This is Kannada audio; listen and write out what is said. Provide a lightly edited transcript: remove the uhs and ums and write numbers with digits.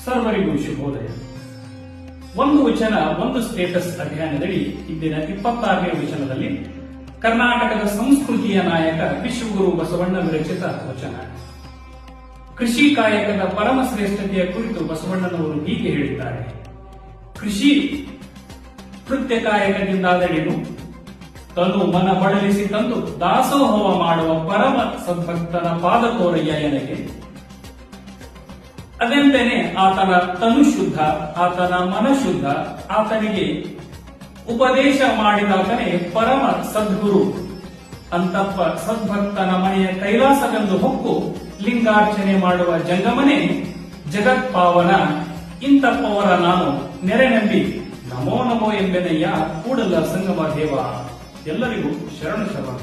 ಸರ್ವರಿಗೂ ಶುಭೋದಯ. ಒಂದು ವಚನ ಒಂದು ಸ್ಟೇಟಸ್ ಅಭಿಯಾನದಡಿ ಇಂದಿನ 26ನೇ ವಚನದಲ್ಲಿ ಕರ್ನಾಟಕದ ಸಂಸ್ಕೃತಿಯ ನಾಯಕ ವಿಶ್ವಗುರು ಬಸವಣ್ಣ ವಿರಚಿತ ವಚನ. ಕೃಷಿ ಕಾಯಕದ ಪರಮ ಶ್ರೇಷ್ಠತೆಯ ಕುರಿತು ಬಸವಣ್ಣನವರು ಹೀಗೆ ಹೇಳಿದ್ದಾರೆ: ಕೃಷಿ ಕೃತ್ಯ ಕಾಯಕದಿಂದಾದರೇನು, ತನು ಮನ ಬಳಲಿಸಿ ತಂದು ದಾಸೋಹವ ಮಾಡುವ ಪರಮ ಸದ್ಭಕ್ತನ ಪಾದಕೋರಯ್ಯ ಎನಗೆ. ಅದೆಂತೇನೆ ಆತನ ತನು ಶುದ್ಧ, ಆತನ ಮನ ಶುದ್ಧ, ಆತನಿಗೆ ಉಪದೇಶ ಮಾಡಿದಾತನೇ ಪರಮ ಸದ್ಗುರು. ಅಂತಪ್ಪ ಸದ್ಭಕ್ತನ ಮನೆಯ ಕೈಲಾಸವೆಂದು ಹೊಕ್ಕು ಲಿಂಗಾರ್ಚನೆ ಮಾಡುವ ಜಂಗಮನೆ ಜಗತ್ಪಾವನ. ಇಂತಪ್ಪವರ ನಾನು ನೆರೆ ನಂಬಿ ನಮೋ ನಮೋ ಎಂಬೆನಯ್ಯ ಕೂಡಲ ಸಂಗಮ ದೇವ. ಎಲ್ಲರಿಗೂ ಶರಣ ಶರಣ.